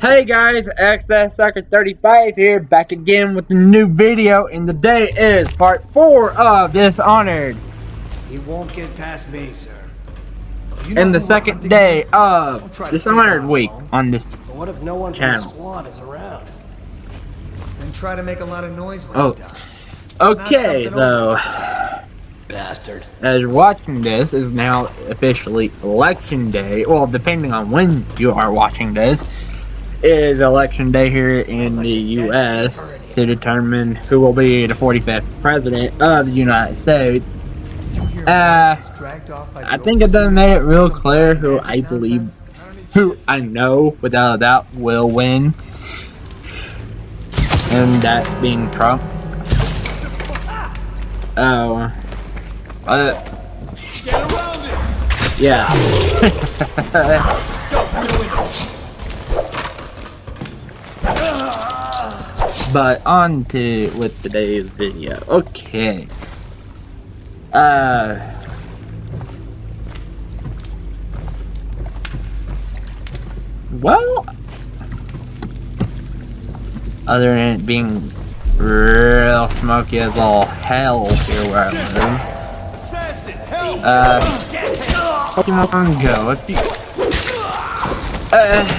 Hey guys, Access Sucker 35 here, back again with a new video, and today is part 4 of Dishonored. He won't get past me, sir. And the second day of Dishonored week on this But what if no one from the squad is around? Then try to make a lot of noise when you die. Okay, so Bastard. as you're watching this, is now officially election day. Well, depending on when you are watching this, is election day here in the U.S. to determine who will be the 45th president of the United States. I think it done made it real clear who I believe, who I know without a doubt will win, and that being Trump. Yeah. But on to with today's video. Okay. Well, other than it being real smoky as all hell here where I live, Pokemon Go. If you,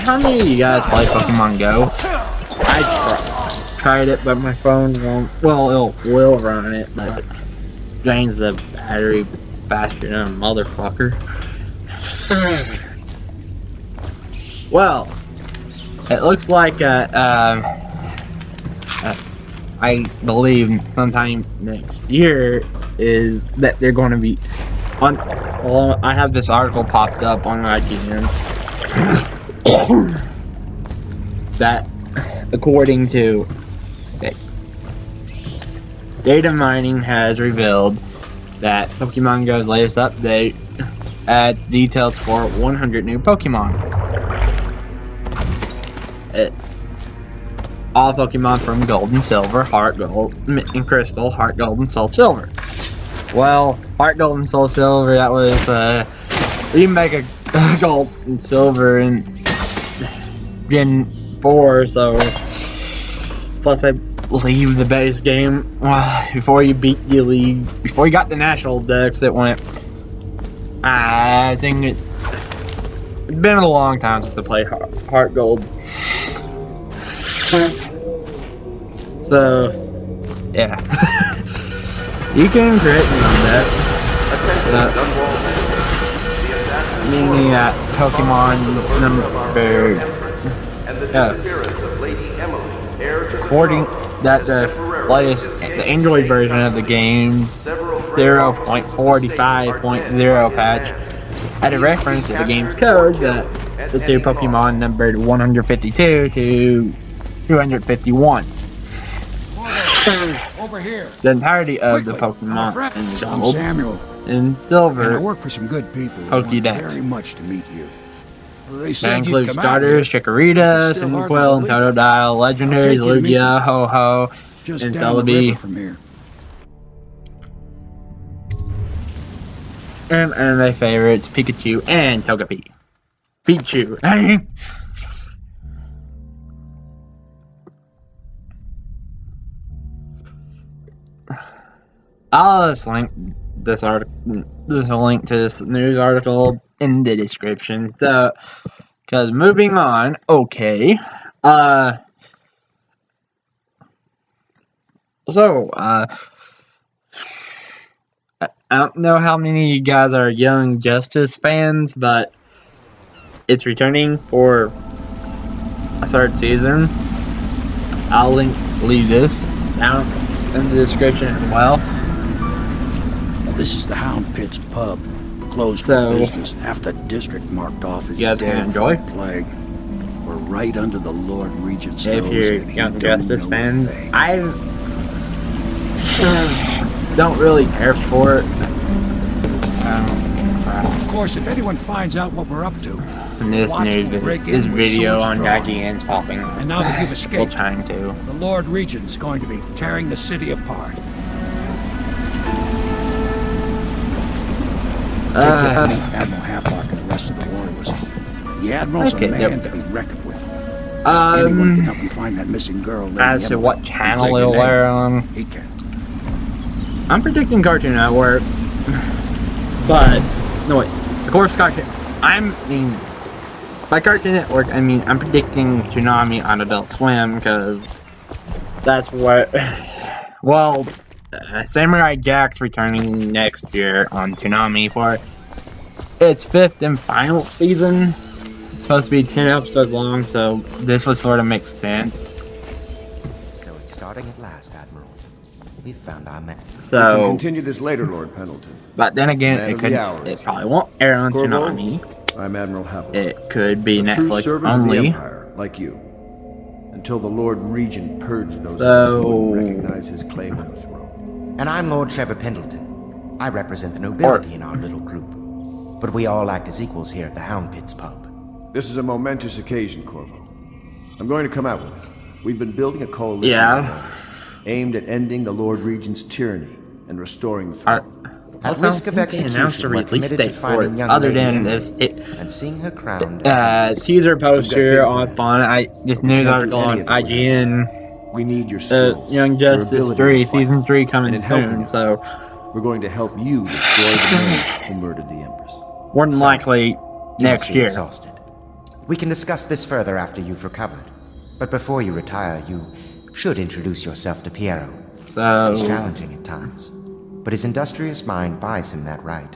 how many of you guys play Pokemon Go? I tried it, but my phone won't. Well, it will run it, but it drains the battery faster than a motherfucker. Well, it looks like I believe sometime next year is that they're going to be on. Well, I have this article popped up on IGN that, according to data mining, has revealed that Pokemon Go's latest update adds details for 100 new Pokemon. All Pokemon from Gold and Silver, Heart Gold, and Crystal, Heart Gold, and Soul Silver. Well, Heart Gold and Soul Silver, that was you can make a Gold and Silver in Gen 4, so plus I believe the base game before you beat the league, before you got the national decks, it went. I think it's been a long time since I played Heart Gold. So, yeah. You can correct me on that. Meaning that Pokemon number. According that the latest, the Android version of the game's 0.45.0 patch had a reference to the game's codes that the two Pokemon numbered 152 to 251. Over here. The entirety of the Pokemon in Gold and Silver I work for some good people. Pokédex. Very much to meet you. That includes starters, Chikorita, Cyndaquil, and Totodile, legendaries, Lugia, Ho-Ho, and Celebi. And anime favorites, Pikachu and Togepi. Pichu. I'll just link this article. There's a link to this news article in the description. So, because moving on, okay. I don't know how many of you guys are Young Justice fans, but it's returning for a third season. I'll leave this down in the description as well. This is the Hound Pit's pub. Closed for business. Half the district marked off as dead from plague. We're right under the Lord Regent's nose. If you're Young Justice fans, I don't really care for it. Of course, if anyone finds out what we're up to, and this video on IGN's popping. And now that you've escaped, trying to. The Lord Regent's going to be tearing the city apart. Admiral Halflark and the rest of the warriors. The Admiral's a man to be reckoned with. Anyone can help me find that missing girl. Lady as to Emily, what and channel take it'll an air egg. on, He can. I'm predicting Cartoon Network. But, no wait, of course Cartoon, by Cartoon Network, I mean, I'm predicting Toonami on Adult Swim, because that's what, well, Samurai Jack's returning next year on Toonami for its 5th and final season. It's supposed to be 10 episodes long, so this would sort of make sense. So it's starting at last, Admiral. We've found our man. We can So, continue this later, Lord Pendleton. but then again, Man it of the could, hour, it probably won't air on Corvo, Toonami. I'm Admiral Haviland. It could be A true Netflix servant of the only. Empire, like you. Until the Lord Regent purged those of us who wouldn't recognize his claim on the throne. And I'm Lord Trevor Pendleton. I represent the nobility in our little group. But we all act as equals here at the Hound Pits pub. This is a momentous occasion, Corvo. I'm going to come out with it. We've been building a coalition Yeah. of artists, aimed at ending the Lord Regent's tyranny and restoring the throne. At risk of execution, we're committed to finding young other Lady than Emily this and seeing her crowned as Empress. teaser poster We've got on this We news can't do article any on of it without IGN. We need your skills, Young your Justice ability 3, to fight. Season 3 And coming in helping soon, us, so we're going to help you destroy the man who murdered the Empress. more than likely You next must be year. exhausted. We can discuss this further after you've recovered. But before you retire, you should introduce yourself to Piero. He's So, challenging at times, but his industrious mind buys him that right.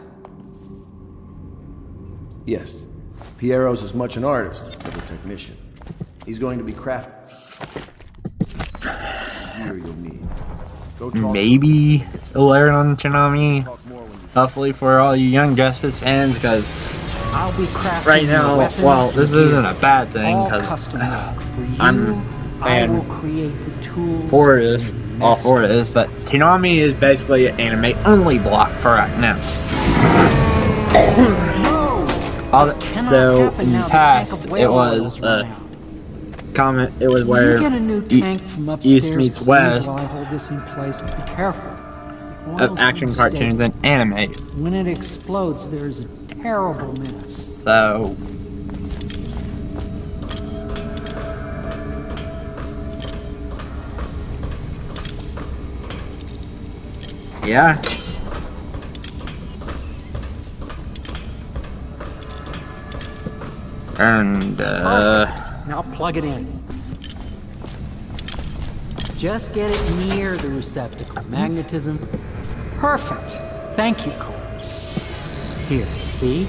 Yes, Piero's as much an artist as a technician. He's going to be crafty. Here you'll need. Go talk maybe it'll air on Toonami, talk more when you hopefully for all you Young Justice fans, because I'll be crafting right your now, weapons well, this and isn't gear. a bad thing, All because custom work. For you, I'm I fan will create the tools for this, and all for this, but Toonami is basically an anime-only block for right now. No! Although in the past it was it was where you get a new tank from upstairs, East meets please, West while I hold this in place. Be careful. of action cartoons and anime. When it explodes, there's a terrible mess. So yeah. And Now plug it in. Just get it near the receptacle. Magnetism. Perfect. Thank you, Cole. Here, see?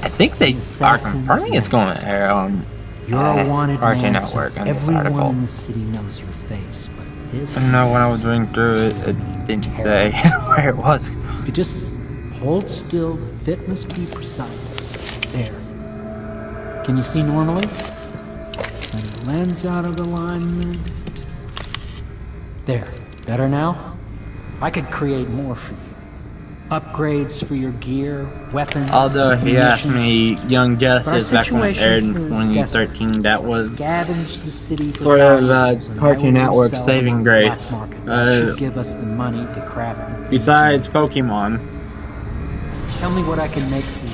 I think they are Assassin's confirming it's going to air on You're a wanted Cartoon man, so Network on this everyone article. in the city knows your face, but this I don't know when I was going through it, it didn't say where it was. If you just hold still, the fit must be precise. There. Can you see normally? Send the lens out of alignment. There. Better now? I could create more for you. Upgrades for your gear, weapons. Although if you ask me, Young But our Justice back when it aired in situation here is 2013, that was scavenge the city for sort of valuables, and I Cartoon will Network resell saving them on the grace. black market. That should give us the money to craft the things Besides you Pokemon need. Tell me what I can make for you.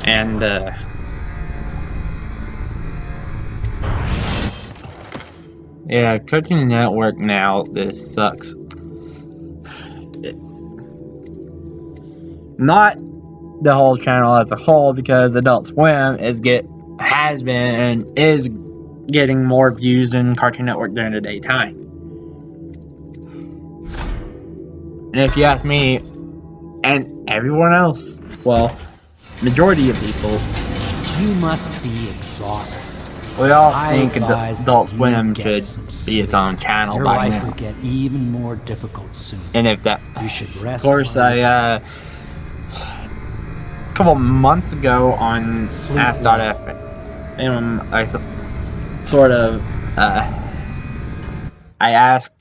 and yeah, Cartoon Network now, this sucks. Not the whole channel as a whole, because Adult Swim has been and is getting more views than Cartoon Network during the daytime. And if you ask me, and everyone else, well, majority of people, You must be exhausted. we all I think advise Adult that you Swim get should some be its own channel Your by life now. will get even more difficult soon. And if that, You should of rest. course, while you a couple months ago on Sleep Ask.fm, I sort of, I asked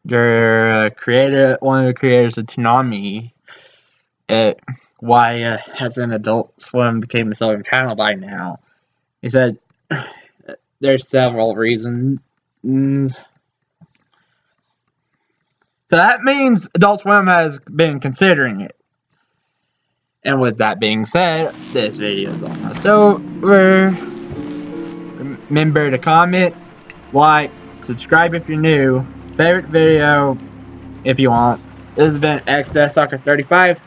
their creator, one of the creators of Toonami, why hasn't Adult Swim became its own channel by now? He said there's several reasons. So that means Adult Swim has been considering it. And with that being said, this video is almost over. Remember to comment, like, subscribe if you're new, favorite video if you want. This has been XS Soccer 35.